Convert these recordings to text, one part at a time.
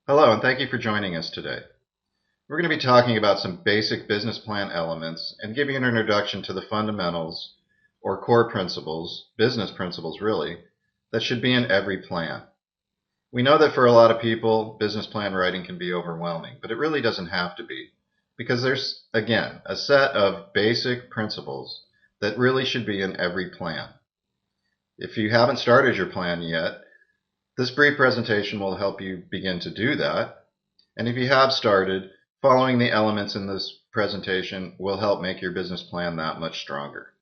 Hello, and thank you for joining us today. We're going to be talking about some basic business plan elements and give you an introduction to the fundamentals or core principles, business principles really, that should be in every plan. We know that for a lot of people, business plan writing can be overwhelming, but it really doesn't have to be because there's, again, a set of basic principles that really should be in every plan. If you haven't started your plan yet, this brief presentation will help you begin to do that. And if you have started, following the elements in this presentation will help make your business plan that much stronger.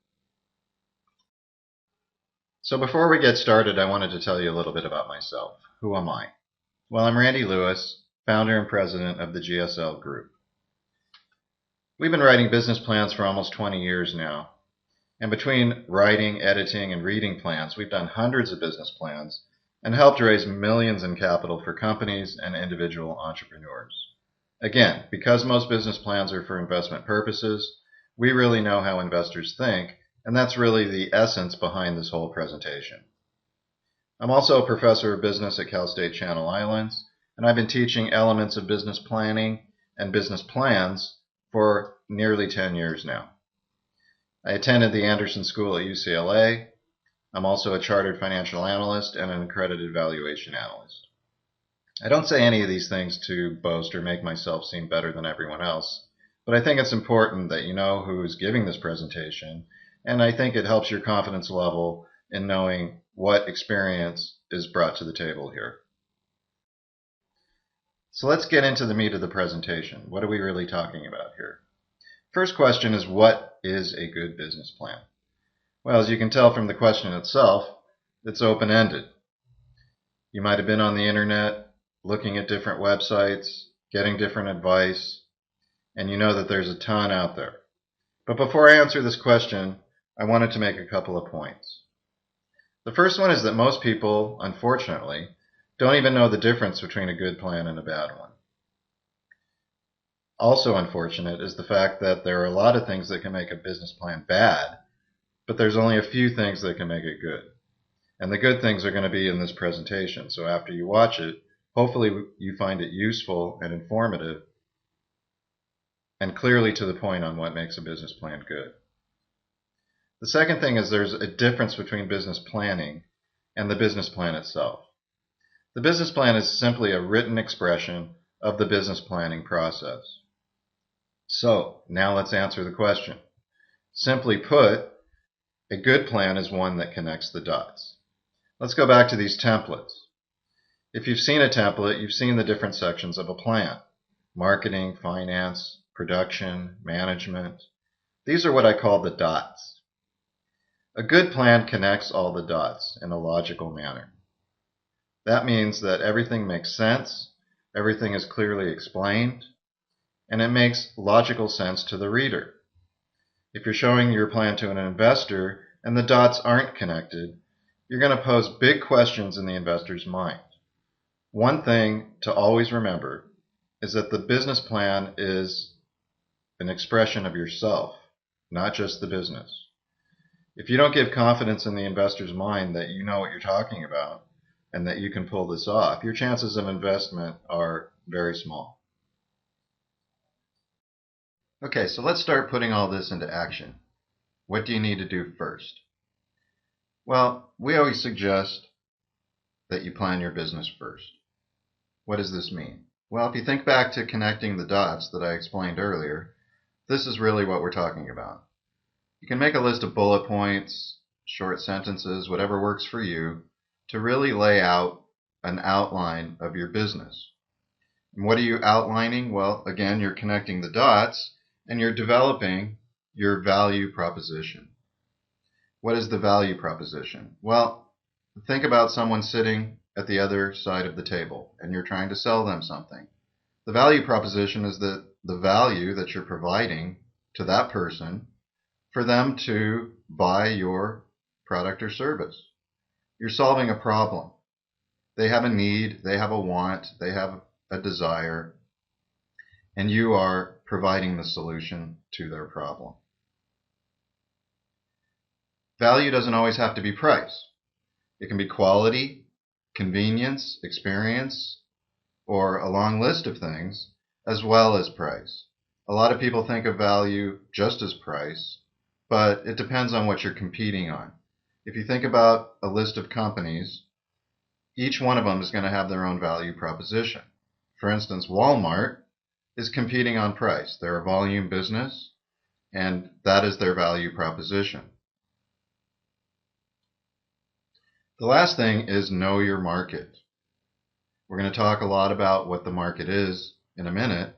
So before we get started, I wanted to tell you a little bit about myself. Who am I? Well, I'm Randy Lewis, founder and president of the GSL Group. We've been writing business plans for almost 20 years now. And between writing, editing, and reading plans, we've done hundreds of business plans and helped raise millions in capital for companies and individual entrepreneurs. Again, because most business plans are for investment purposes, we really know how investors think, and that's really the essence behind this whole presentation. I'm also a professor of business at Cal State Channel Islands, and I've been teaching elements of business planning and business plans for nearly 10 years now. I attended the Anderson School at UCLA. I'm also a chartered financial analyst and an accredited valuation analyst. I don't say any of these things to boast or make myself seem better than everyone else, but I think it's important that you know who's giving this presentation, and I think it helps your confidence level in knowing what experience is brought to the table here. So let's get into the meat of the presentation. What are we really talking about here? First question is, what is a good business plan? Well, as you can tell from the question itself, it's open-ended. You might have been on the internet looking at different websites, getting different advice, and you know that there's a ton out there. But before I answer this question, I wanted to make a couple of points. The first one is that most people, unfortunately, don't even know the difference between a good plan and a bad one. Also unfortunate is the fact that there are a lot of things that can make a business plan bad, but there's only a few things that can make it good. And the good things are going to be in this presentation. So after you watch it, hopefully you find it useful and informative and clearly to the point on what makes a business plan good. The second thing is there's a difference between business planning and the business plan itself. The business plan is simply a written expression of the business planning process. So now let's answer the question. Simply put, a good plan is one that connects the dots. Let's go back to these templates. If you've seen a template, you've seen the different sections of a plan. Marketing, finance, production, management. These are what I call the dots. A good plan connects all the dots in a logical manner. That means that everything makes sense, everything is clearly explained, and it makes logical sense to the reader. If you're showing your plan to an investor and the dots aren't connected, you're going to pose big questions in the investor's mind. One thing to always remember is that the business plan is an expression of yourself, not just the business. If you don't give confidence in the investor's mind that you know what you're talking about and that you can pull this off, your chances of investment are very small. Okay, so let's start putting all this into action. What do you need to do first? Well, we always suggest that you plan your business first. What does this mean? Well, if you think back to connecting the dots that I explained earlier, this is really what we're talking about. You can make a list of bullet points, short sentences, whatever works for you, to really lay out an outline of your business. And what are you outlining? Well, again, you're connecting the dots and you're developing your value proposition. What is the value proposition? Well, think about someone sitting at the other side of the table and you're trying to sell them something. The value proposition is that the value that you're providing to that person for them to buy your product or service. You're solving a problem. They have a need, they have a want, they have a desire, and you are providing the solution to their problem. Value doesn't always have to be price. It can be quality, convenience, experience, or a long list of things, as well as price. A lot of people think of value just as price, but it depends on what you're competing on. If you think about a list of companies, each one of them is going to have their own value proposition. For instance, Walmart is competing on price. They're a volume business, and that is their value proposition. The last thing is know your market. We're going to talk a lot about what the market is in a minute,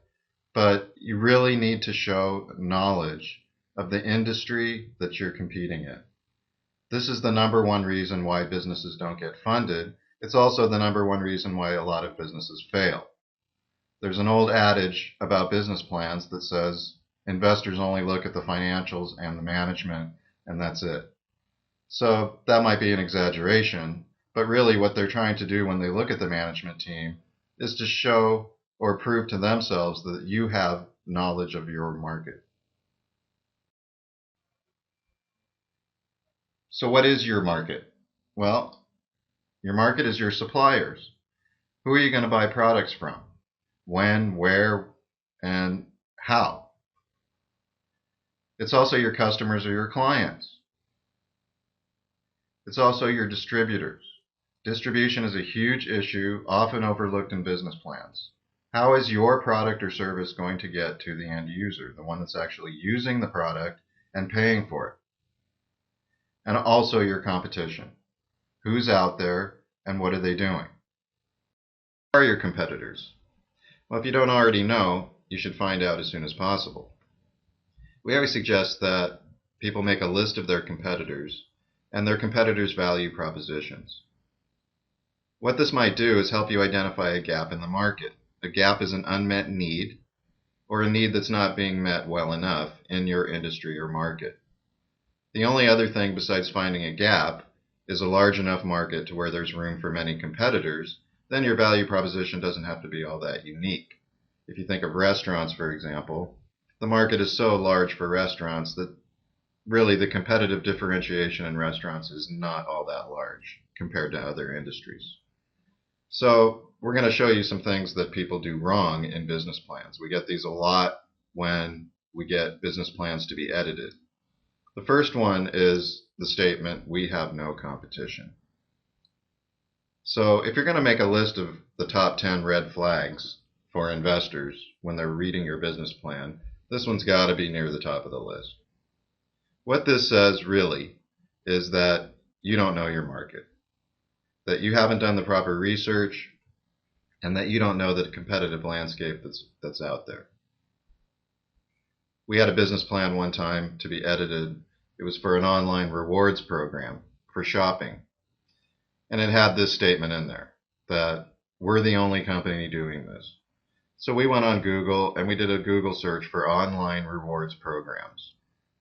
but you really need to show knowledge of the industry that you're competing in. This is the number one reason why businesses don't get funded. It's also the number one reason why a lot of businesses fail. There's an old adage about business plans that says investors only look at the financials and the management, and that's it. So that might be an exaggeration, but really what they're trying to do when they look at the management team is to show or prove to themselves that you have knowledge of your market. So what is your market? Well, your market is your suppliers. Who are you going to buy products from? When, where, and how? It's also your customers or your clients. It's also your distributors. Distribution is a huge issue, often overlooked in business plans. How is your product or service going to get to the end user, the one that's actually using the product and paying for it? And also your competition. Who's out there and what are they doing? Who are your competitors? Well, if you don't already know, you should find out as soon as possible. We always suggest that people make a list of their competitors and their competitors' value propositions. What this might do is help you identify a gap in the market. A gap is an unmet need or a need that's not being met well enough in your industry or market. The only other thing besides finding a gap is a large enough market to where there's room for many competitors. Then your value proposition doesn't have to be all that unique. If you think of restaurants, for example, the market is so large for restaurants that really the competitive differentiation in restaurants is not all that large compared to other industries. So we're going to show you some things that people do wrong in business plans. We get these a lot when we get business plans to be edited. The first one is the statement, "We have no competition." So if you're going to make a list of the top 10 red flags for investors when they're reading your business plan, this one's got to be near the top of the list. What this says really is that you don't know your market, that you haven't done the proper research, and that you don't know the competitive landscape that's out there. We had a business plan one time to be edited. It was for an online rewards program for shopping. And it had this statement in there that we're the only company doing this. So we went on Google and we did a Google search for online rewards programs.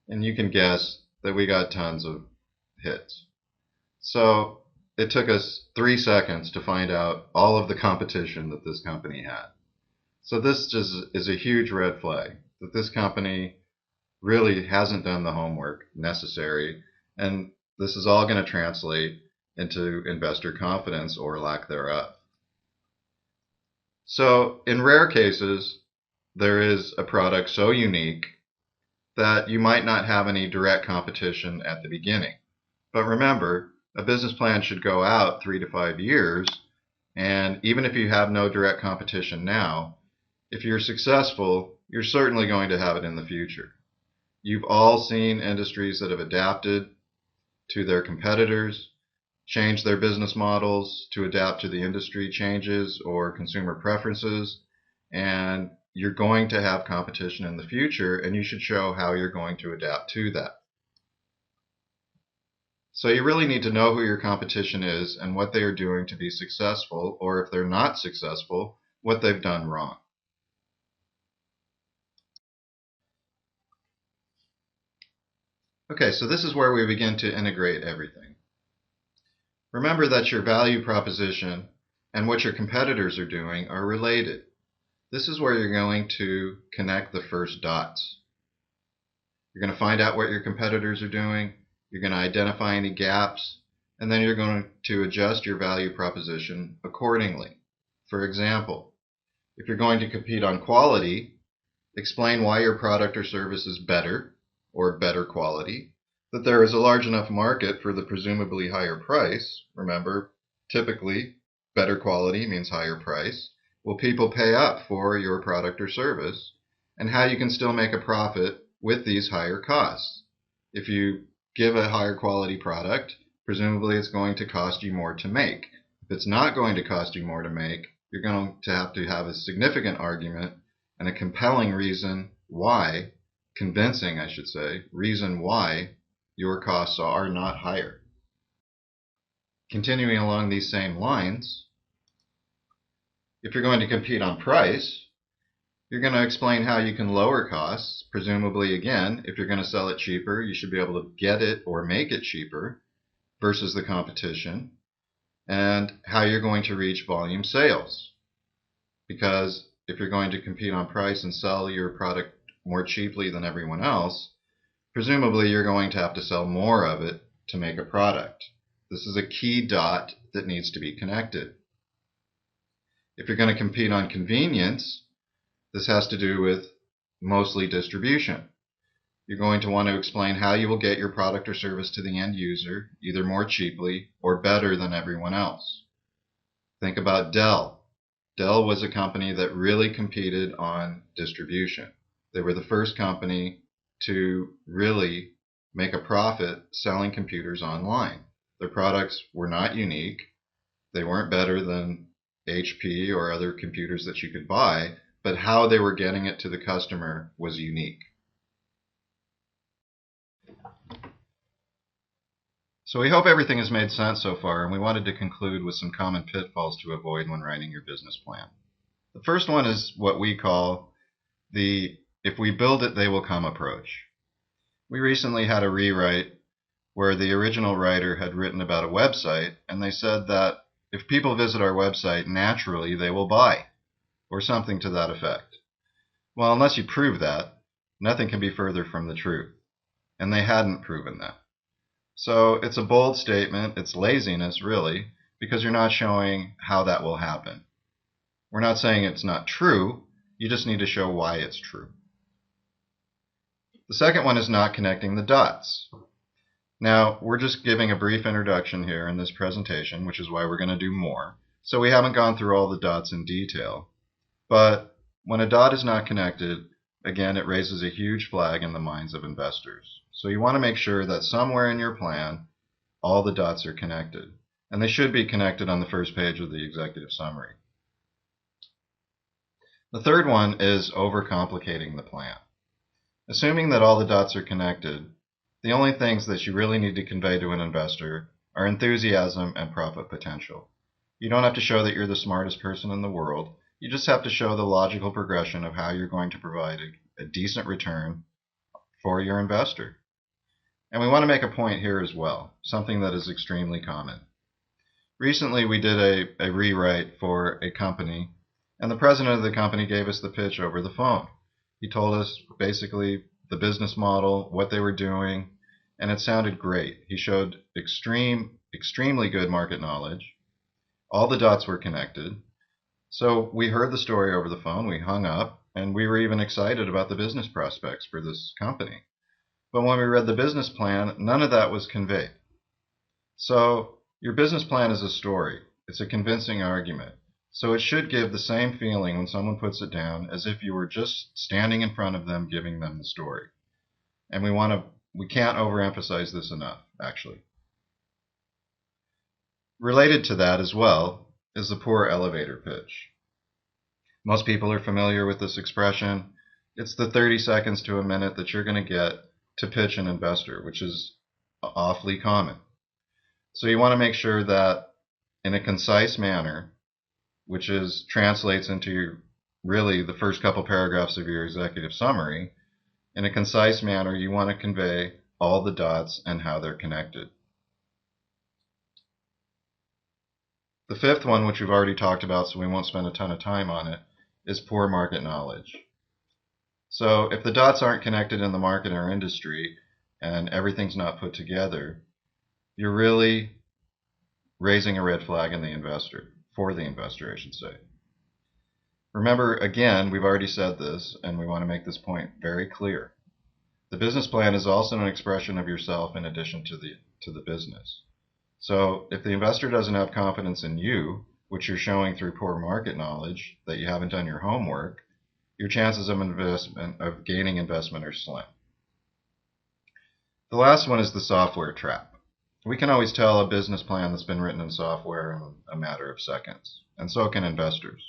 And you can guess that we got tons of hits. So it took us 3 seconds to find out all of the competition that this company had. So this just is a huge red flag that this company really hasn't done the homework necessary, and this is all going to translate into investor confidence or lack thereof. So in rare cases, there is a product so unique that you might not have any direct competition at the beginning. But remember, a business plan should go out 3 to 5 years, and even if you have no direct competition now, if you're successful, you're certainly going to have it in the future. You've all seen industries that have adapted to their competitors, changed their business models to adapt to the industry changes or consumer preferences, and you're going to have competition in the future, and you should show how you're going to adapt to that. So you really need to know who your competition is and what they are doing to be successful, or if they're not successful, what they've done wrong. Okay, so this is where we begin to integrate everything. Remember that your value proposition and what your competitors are doing are related. This is where you're going to connect the first dots. You're going to find out what your competitors are doing, you're going to identify any gaps, and then you're going to adjust your value proposition accordingly. For example, If you're going to compete on quality, explain why your product or service is better or better quality, that there is a large enough market for the presumably higher price. Remember, typically better quality means higher price. Will people pay up for your product or service? And how you can still make a profit with these higher costs. If you give a higher quality product, presumably it's going to cost you more to make. If it's not going to cost you more to make, you're going to have a significant argument and a compelling reason why, convincing I should say, reason why your costs are not higher. Continuing along these same lines, if you're going to compete on price, you're going to explain how you can lower costs. Presumably, again, if you're going to sell it cheaper, you should be able to get it or make it cheaper versus the competition, and how you're going to reach volume sales. Because if you're going to compete on price and sell your product more cheaply than everyone else, presumably you're going to have to sell more of it to make a product. This is a key dot that needs to be connected. If you're going to compete on convenience, this has to do with mostly distribution. You're going to want to explain how you will get your product or service to the end user, either more cheaply or better than everyone else. Think about Dell. Dell was a company that really competed on distribution. They were the first company to really make a profit selling computers online. Their products were not unique. They weren't better than HP or other computers that you could buy, but how they were getting it to the customer was unique. So we hope everything has made sense so far, and we wanted to conclude with some common pitfalls to avoid when writing your business plan. The first one is what we call the "if we build it, they will come" approach. We recently had a rewrite where the original writer had written about a website, and they said that if people visit our website, naturally they will buy, or something to that effect. Well, unless you prove that, nothing can be further from the truth. And they hadn't proven that. So it's a bold statement. It's laziness, really, because you're not showing how that will happen. We're not saying it's not true. You just need to show why it's true. The second one is not connecting the dots. Now, we're just giving a brief introduction here in this presentation, which is why we're going to do more. So we haven't gone through all the dots in detail. But when a dot is not connected, again, it raises a huge flag in the minds of investors. So you want to make sure that somewhere in your plan, all the dots are connected. And they should be connected on the first page of the executive summary. The third one is overcomplicating the plan. Assuming that all the dots are connected, the only things that you really need to convey to an investor are enthusiasm and profit potential. You don't have to show that you're the smartest person in the world. You just have to show the logical progression of how you're going to provide a decent return for your investor. And we want to make a point here as well, something that is extremely common. Recently we did a rewrite for a company, and the president of the company gave us the pitch over the phone. He told us basically the business model, what they were doing, and it sounded great. He showed extremely good market knowledge. All the dots were connected. So we heard the story over the phone, we hung up, and we were even excited about the business prospects for this company. But when we read the business plan, none of that was conveyed. So your business plan is a story. It's a convincing argument. So it should give the same feeling when someone puts it down as if you were just standing in front of them giving them the story. And we can't overemphasize this enough, actually. Related to that as well is the poor elevator pitch. Most people are familiar with this expression. It's the 30 seconds to a minute that you're going to get to pitch an investor, which is awfully common. So you want to make sure that in a concise manner, which translates into really the first couple paragraphs of your executive summary, in a concise manner you want to convey all the dots and how they're connected. The fifth one, which we've already talked about, so we won't spend a ton of time on it, is poor market knowledge. So if the dots aren't connected in the market or industry and everything's not put together, you're really raising a red flag in the investor, for the investor, I should say. Remember, again, we've already said this, and we want to make this point very clear. The business plan is also an expression of yourself in addition to the business. So if the investor doesn't have confidence in you, which you're showing through poor market knowledge, that you haven't done your homework, your chances of gaining investment are slim. The last one is the software trap. We can always tell a business plan that's been written in software in a matter of seconds, and so can investors.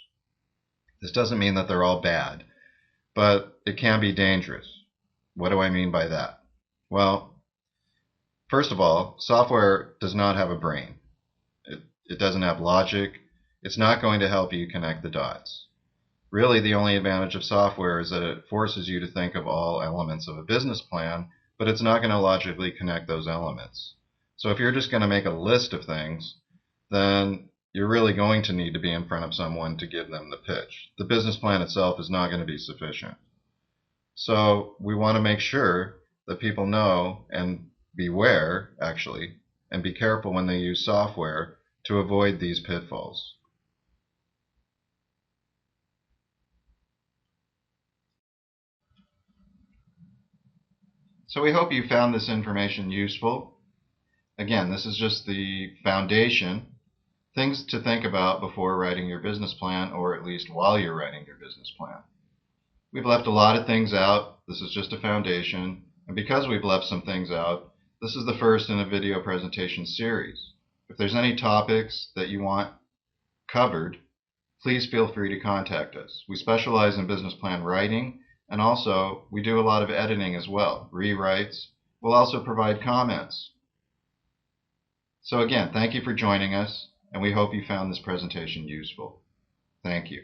This doesn't mean that they're all bad, but it can be dangerous. What do I mean by that? Well, first of all, software does not have a brain. It doesn't have logic. It's not going to help you connect the dots. Really, the only advantage of software is that it forces you to think of all elements of a business plan, but it's not going to logically connect those elements. So if you're just going to make a list of things, then you're really going to need to be in front of someone to give them the pitch. The business plan itself is not going to be sufficient. So we want to make sure that people know and beware, actually, and be careful when they use software to avoid these pitfalls. So we hope you found this information useful. Again, this is just the foundation, things to think about before writing your business plan, or at least while you're writing your business plan. We've left a lot of things out. This is just a foundation. And because we've left some things out, this is the first in a video presentation series. If there's any topics that you want covered, please feel free to contact us. We specialize in business plan writing, and also we do a lot of editing as well, rewrites. We'll also provide comments. So again, thank you for joining us, and we hope you found this presentation useful. Thank you.